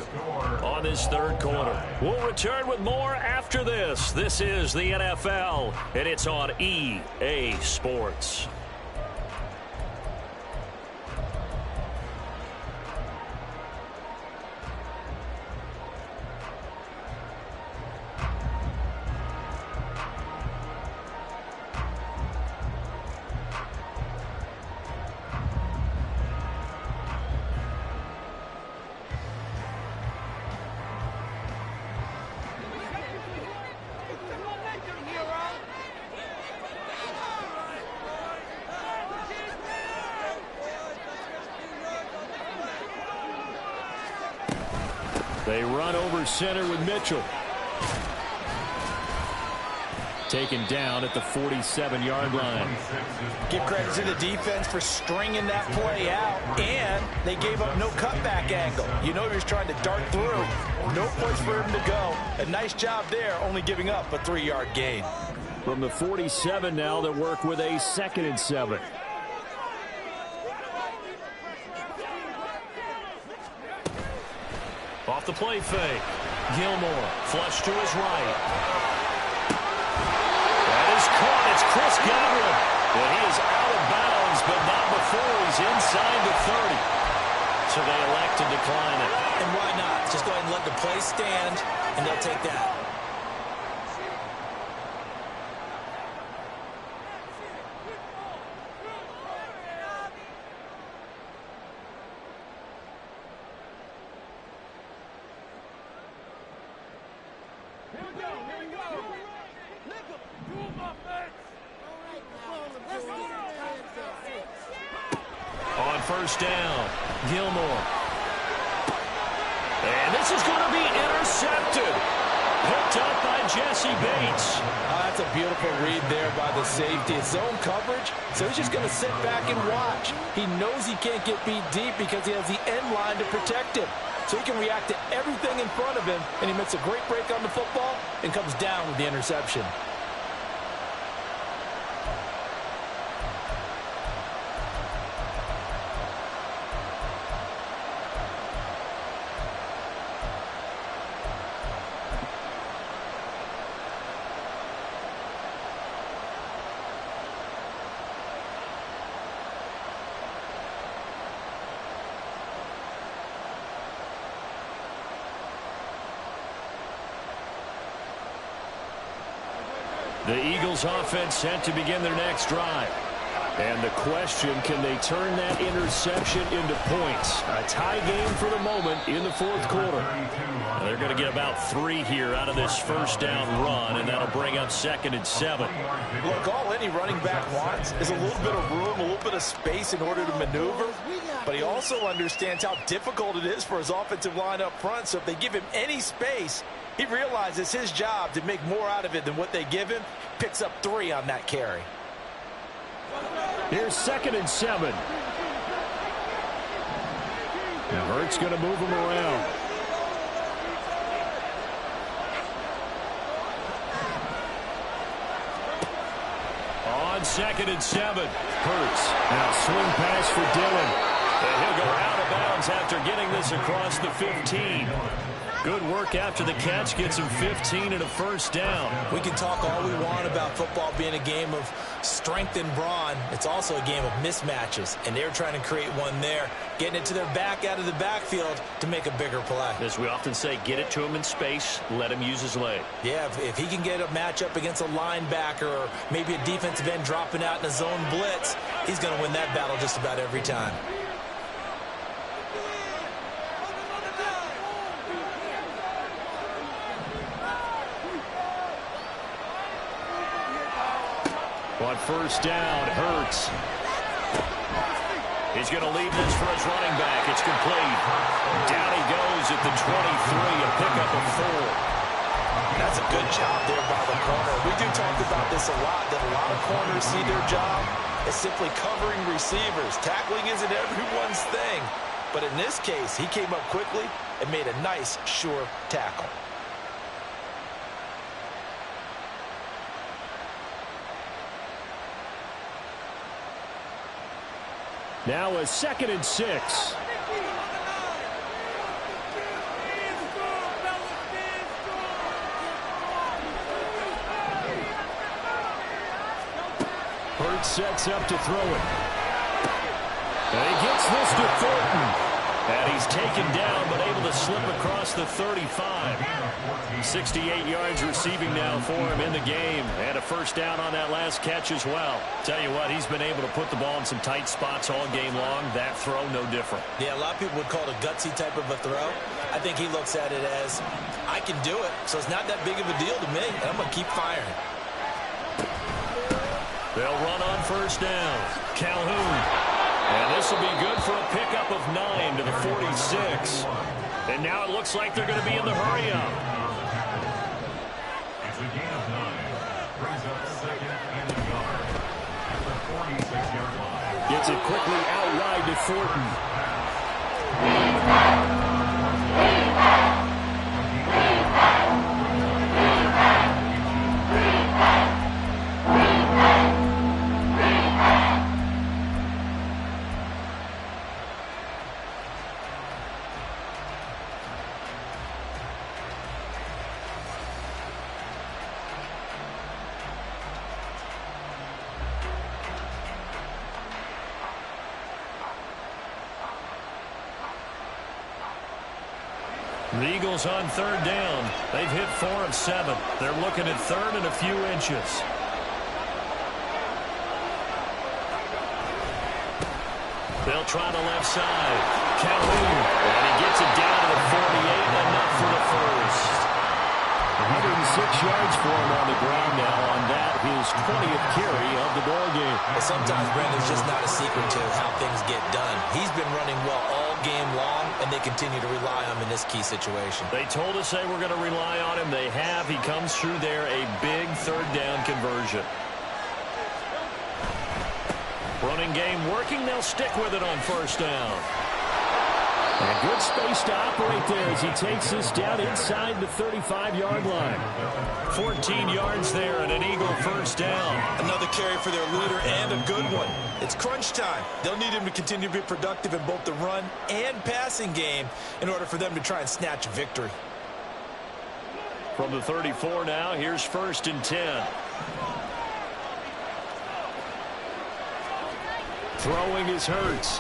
on this third quarter. We'll return with more after this. This is the NFL, and it's on EA Sports. They run over center with Mitchell. Taken down at the 47-yard line. Give credit to the defense for stringing that play out, and they gave up no cutback angle. You know he was trying to dart through. No place for him to go. A nice job there, only giving up a 3-yard gain. From the 47 now, they work with a 2nd and 7. Off the play fake. Gilmore, flush to his right. That is caught. It's Chris Godwin. And he is out of bounds, but not before he's inside the 30. So they elect to decline it. And why not? Just go ahead and let the play stand, and they'll take that. On first down, Gilmore. And this is going to be intercepted. Picked up by Jesse Bates. That's a beautiful read there by the safety. It's zone coverage, so he's just going to sit back and watch. He knows he can't get beat deep because he has the end line to protect him. so he can react to everything in front of him, and he makes a great break on the football and comes down with the interception. The Eagles offense set to begin their next drive. And the question, can they turn that interception into points? A tie game for the moment in the fourth quarter. They're going to get about 3 here out of this first down run, and that'll bring up 2nd and 7. Look, all any running back wants is a little bit of room, a little bit of space in order to maneuver. But he also understands how difficult it is for his offensive line up front. So if they give him any space, he realizes his job to make more out of it than what they give him. Picks up 3 on that carry. Here's 2nd and 7. Now Hurts going to move him around. On 2nd and 7. Hurts. Now swing pass for Dillon. And he'll go out of bounds after getting this across the 15. Good work after the catch. Gets him 15 and a first down. We can talk all we want about football being a game of strength and brawn. It's also a game of mismatches, and they're trying to create one there, getting it to their back out of the backfield to make a bigger play. As we often say, get it to him in space, let him use his leg. Yeah, if he can get a matchup against a linebacker or maybe a defensive end dropping out in a zone blitz, he's going to win that battle just about every time. On first down, Hurts. He's going to leave this for his running back. It's complete. Down he goes at the 23, a pickup of 4. That's a good job there by the corner. We do talk about this a lot, that a lot of corners see their job as simply covering receivers. Tackling isn't everyone's thing. But in this case, he came up quickly and made a nice, sure tackle. Now a 2nd and 6. Hurts sets up to throw it. And he gets this to Thornton. And he's taken down, but able to slip across the 35. 68 yards receiving now for him in the game. And a first down on that last catch as well. Tell you what, he's been able to put the ball in some tight spots all game long. That throw, no different. Yeah, a lot of people would call it a gutsy type of a throw. I think he looks at it as, I can do it, so it's not that big of a deal to me, and I'm going to keep firing. They'll run on first down. Calhoun. And this will be good for a pickup of 9 to the 46. And now it looks like they're going to be in the hurry-up. It's a gain of 9. Brings up 2nd and a yard at the 46-yard line. Gets it quickly out wide to Thornton. The Eagles on third down. They've hit 4 of 7. They're looking at third and a few inches. They'll try the left side. Calhoun. And he gets it down to the 48, enough for the first. 106 yards for him on the ground now on that, his 20th carry of the ball game. But sometimes, Brandon, it's just not a secret to how things get done. He's been running well all game long, and they continue to rely on him in this key situation. They told us they were going to rely on him. They have. He comes through there, a big third down conversion. Running game working. They'll stick with it on first down. And good space to operate there as he takes this down inside the 35-yard line. 14 yards there and an Eagle first down. Another carry for their leader and a good one. It's crunch time. They'll need him to continue to be productive in both the run and passing game in order for them to try and snatch a victory. From the 34 now, here's 1st and 10. Throwing is Hurts.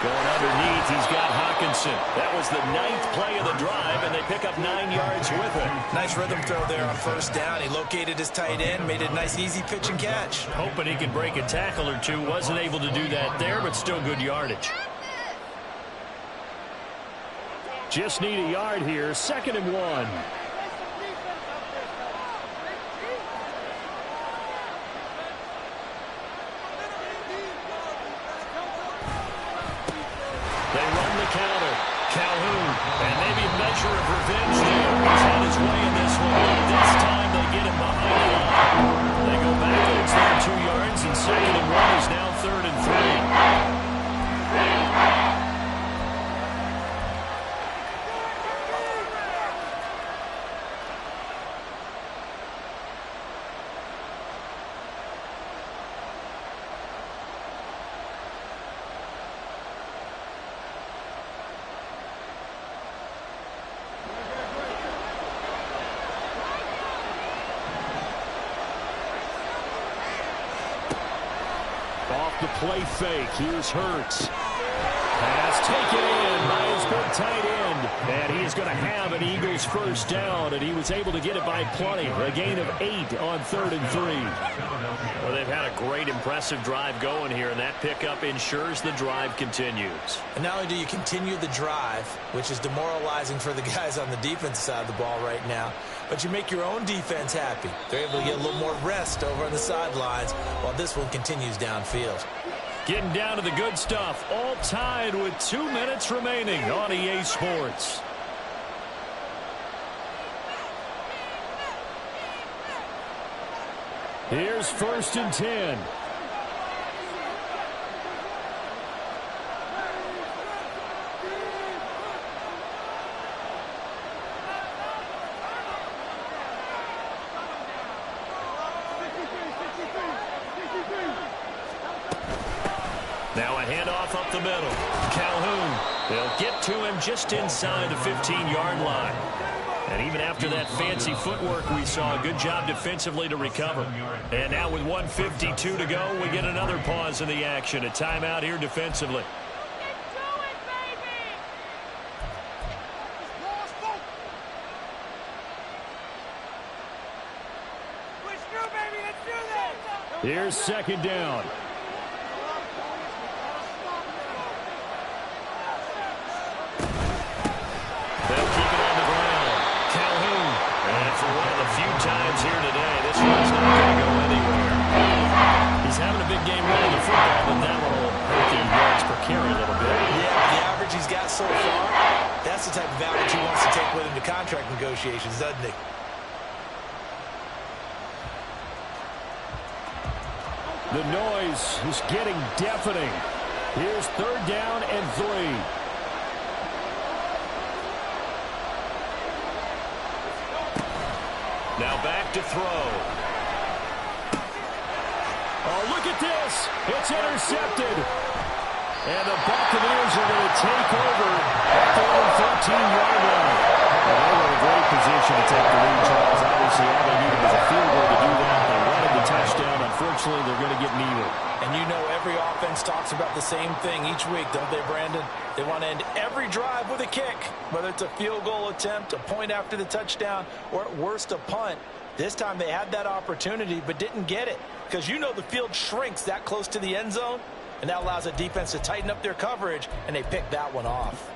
Going underneath, he's got Hawkinson. That was the 9th play of the drive, and they pick up 9 yards with it. Nice rhythm throw there on 1st down. He located his tight end, made it a nice, easy pitch and catch. Hoping he could break a tackle or two. Wasn't able to do that there, but still good yardage. Just need a yard here. 2nd and 1. Counter. Calhoun. And maybe a measure of revenge there. He's had his way in this one. This time they get him behind the line. They go backwards there 2 yards, and 2nd and 1 is now 3rd and 3. Off the play fake. Here's Hurts. Pass taken in by his big tight end. And he is going to have an Eagles first down, and he was able to get it by plenty. A gain of 8 on 3rd and 3. Well, they've had a great, impressive drive going here, and that pickup ensures the drive continues. And not only do you continue the drive, which is demoralizing for the guys on the defense side of the ball right now, but you make your own defense happy. They're able to get a little more rest over on the sidelines while this one continues downfield. Getting down to the good stuff. All tied with 2 minutes remaining on EA Sports. Here's 1st and 10. Now a handoff up the middle. Calhoun. They'll get to him just inside the 15-yard line. And even after that fancy footwork we saw, a good job defensively to recover. And now with 1:52 to go, we get another pause in the action. A timeout here defensively. Here's 2nd down. Times here today. This one's not going to go anywhere. He's having a big game running the football, but that one will hurt the yards per carry a little bit. Yeah, the average he's got so far, that's the type of average he wants to take with him to contract negotiations, doesn't he? The noise is getting deafening. Here's 3rd down and 3. Now back to throw. Oh, look at this. It's intercepted. And the Buccaneers are going to take over at their own 13-yard line. Well, they were in a great position to take the lead, Charles. Obviously, all they needed was a field goal to do that. They wanted the touchdown. Unfortunately, they're going to get neither. And you know every offense talks about the same thing each week, don't they, Brandon? They want to end every drive with a kick, whether it's a field goal attempt, a point after the touchdown, or at worst a punt. This time they had that opportunity but didn't get it because you know the field shrinks that close to the end zone, and that allows a defense to tighten up their coverage, and they picked that one off.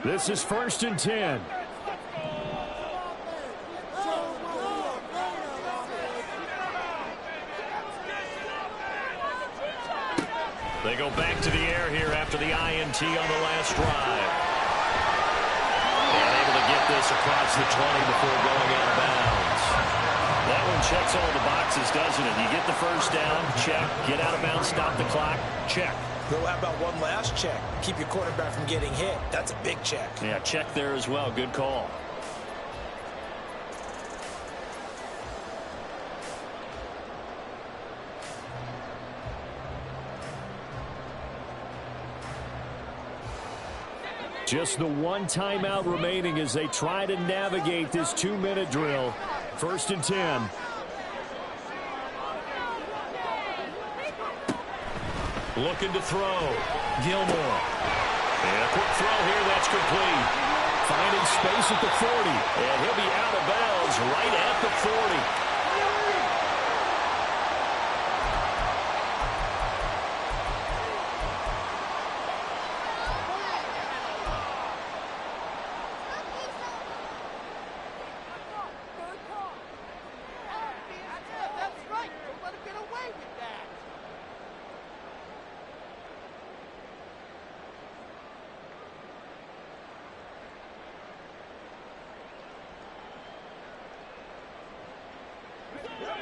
This is 1st and 10. They go back to the air here after the INT on the last drive. And able to get this across the 20 before going out of bounds. That one checks all the boxes, doesn't it? You get the first down, check. Get out of bounds, stop the clock, check. Though how about one last check? Keep your quarterback from getting hit. That's a big check. Yeah, check there as well. Good call. Just the one timeout remaining as they try to navigate this 2-minute drill. 1st and 10. Looking to throw. Gilmore. And a quick throw here. That's complete. Finding space at the 40. And he'll be out of bounds right at the 40.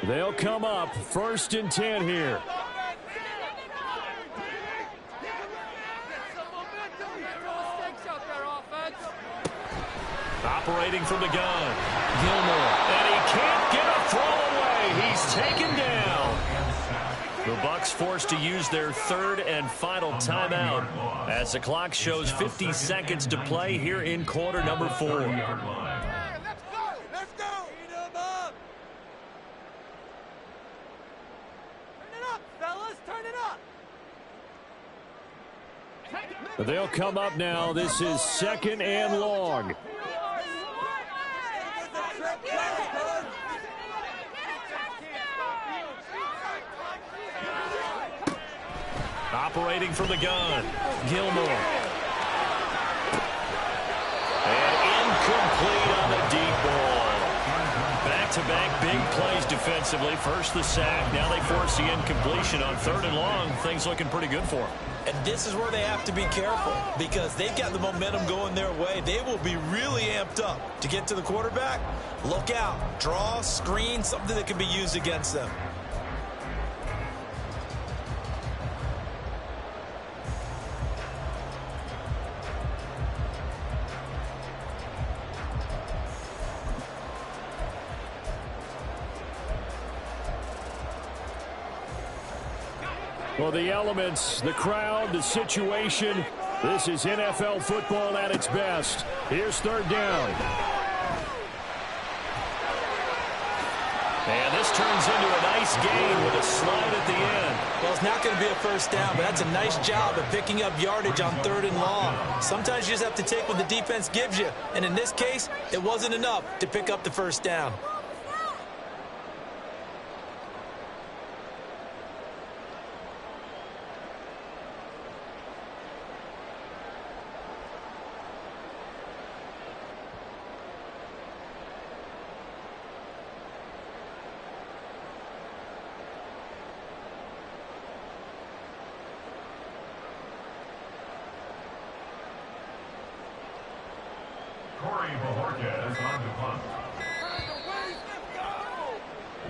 They'll come up 1st and 10 here. Operating from the gun. Gilmore. And he can't get a throw away. He's taken down. The Bucs forced to use their 3rd and final timeout as the clock shows 50 seconds to play here in quarter number 4. They'll come up now. This is 2nd and long. Operating from the gun. Gilmore. And incomplete on the deep ball. Back-to-back big plays defensively. First the sack. Now they force the incompletion on 3rd and long. Things looking pretty good for them. And this is where they have to be careful because they've got the momentum going their way. They will be really amped up to get to the quarterback. Look out. Draw, screen, something that can be used against them. Well, the elements, the crowd, the situation, this is NFL football at its best. Here's 3rd down. And this turns into a nice gain with a slide at the end. Well, it's not going to be a 1st down, but that's a nice job of picking up yardage on 3rd and long. Sometimes you just have to take what the defense gives you. And in this case, it wasn't enough to pick up the 1st down.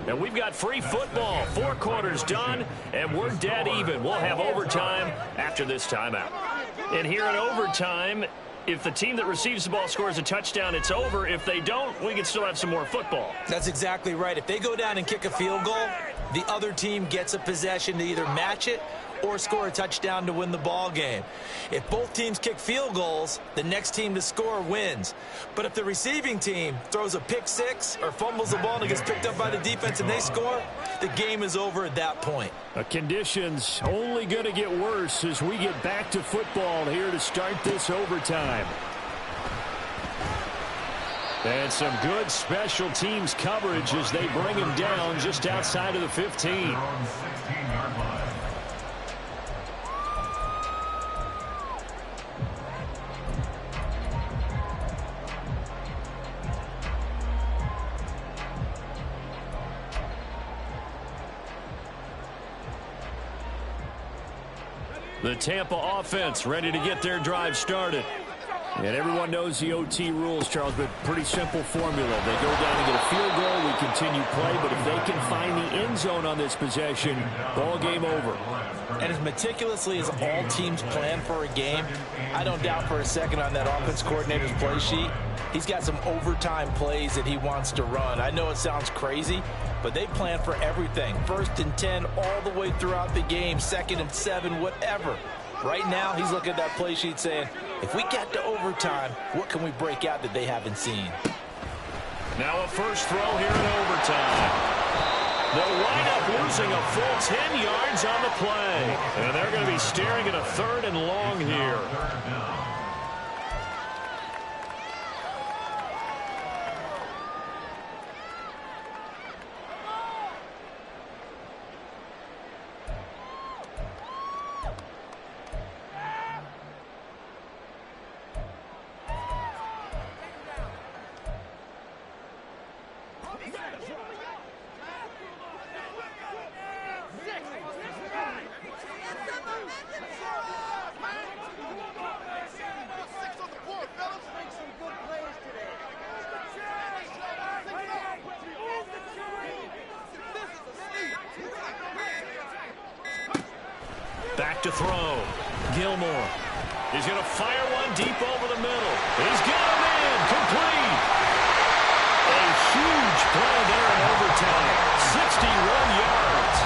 And we've got free football. 4 quarters done, and we're dead even. We'll have overtime after this timeout. And here in overtime, if the team that receives the ball scores a touchdown, it's over. If they don't, we can still have some more football. That's exactly right. If they go down and kick a field goal, the other team gets a possession to either match it or score a touchdown to win the ball game. If both teams kick field goals, the next team to score wins. But if the receiving team throws a pick 6 or fumbles the ball and it gets picked up by the defense and they score, the game is over at that point. The conditions only going to get worse as we get back to football here to start this overtime. And some good special teams coverage as they bring him down just outside of the 15. The Tampa offense ready to get their drive started. And everyone knows the OT rules, Charles, but pretty simple formula. They go down and get a field goal, we continue play, but if they can find the end zone on this possession, ball game over. And as meticulously as all teams plan for a game, I don't doubt for a second on that offense coordinator's play sheet, he's got some overtime plays that he wants to run. I know it sounds crazy, but they plan for everything. 1st and 10 all the way throughout the game, 2nd and 7, whatever. Right now, he's looking at that play sheet saying, if we get to overtime, what can we break out that they haven't seen? Now a first throw here in overtime. They'll wind up losing a full 10 yards on the play. And they're going to be staring at a 3rd and long here. Back to throw. Gilmore. He's going to fire one deep over the middle. He's got him in. Complete. A huge play there in overtime. 61 yards.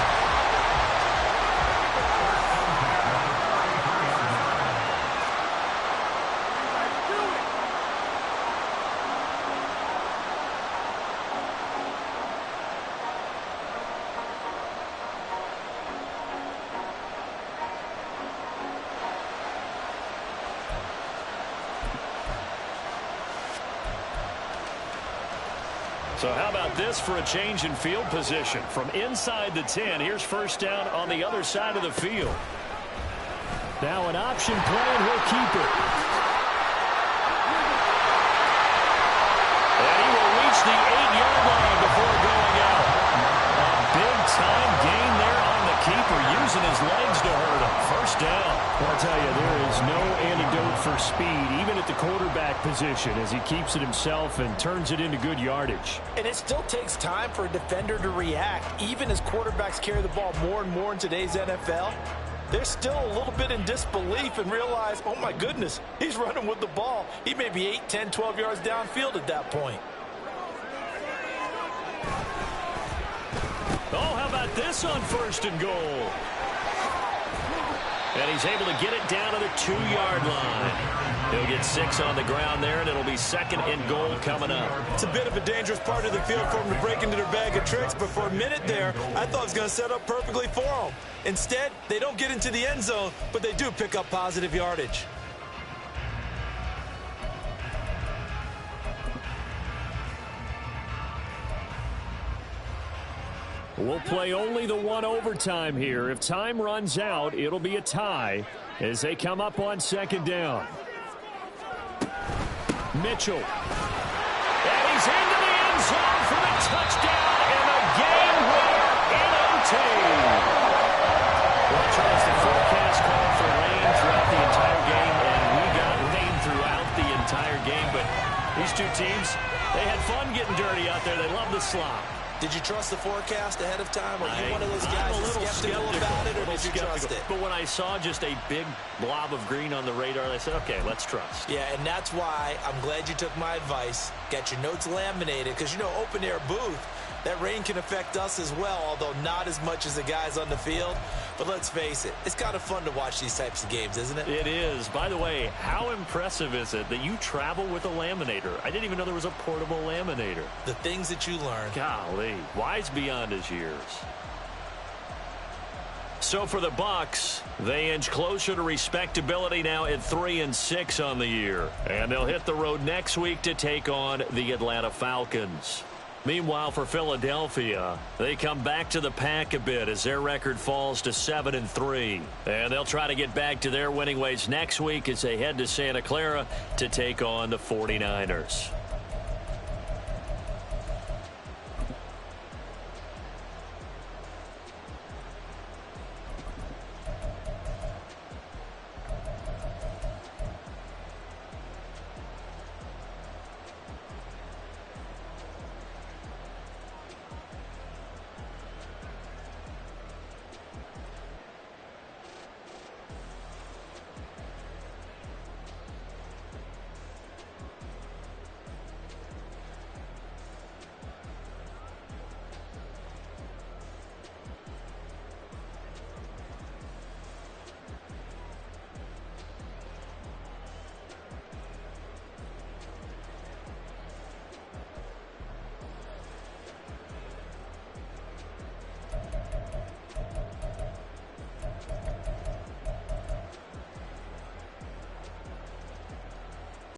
So how about this for a change in field position? From inside the 10, here's first down on the other side of the field. Now an option play, and he'll keep it. And he will reach the 8-yard line before going out. A big-time gain there on the keeper, using his legs to hurt him. First down. Well, I'll tell you, there is no antidote for speed, even at the quarterback position, as he keeps it himself and turns it into good yardage. And it still takes time for a defender to react. Even as quarterbacks carry the ball more and more in today's NFL, they're still a little bit in disbelief and realize, oh my goodness, he's running with the ball. He may be 8, 10, 12 yards downfield at that point. Oh, how about this on 1st and goal? And he's able to get it down to the 2-yard line. He'll get 6 on the ground there, and it'll be 2nd and goal coming up. It's a bit of a dangerous part of the field for him to break into their bag of tricks, but for a minute there, I thought it was going to set up perfectly for him. Instead, they don't get into the end zone, but they do pick up positive yardage. We'll play only the one overtime here. If time runs out, it'll be a tie as they come up on 2nd down. Mitchell. And he's into the end zone for the touchdown and a game winner in OT. Well, Charles, the forecast called for rain throughout the entire game, and we got rain throughout the entire game. But these two teams, they had fun getting dirty out there. They love the slop. Did you trust the forecast ahead of time? Are you one of those guys that's skeptical about it, or did you trust it? But when I saw just a big blob of green on the radar, I said, okay, let's trust. Yeah, and that's why I'm glad you took my advice. Got your notes laminated, because, you know, open-air booth, that rain can affect us as well, although not as much as the guys on the field. But let's face it, it's kind of fun to watch these types of games, isn't it? It is. By the way, how impressive is it that you travel with a laminator? I didn't even know there was a portable laminator. The things that you learn. Golly, wise beyond his years. So for the Bucs, they inch closer to respectability now at 3-6 on the year. And they'll hit the road next week to take on the Atlanta Falcons. Meanwhile, for Philadelphia, they come back to the pack a bit as their record falls to 7-3. And they'll try to get back to their winning ways next week as they head to Santa Clara to take on the 49ers.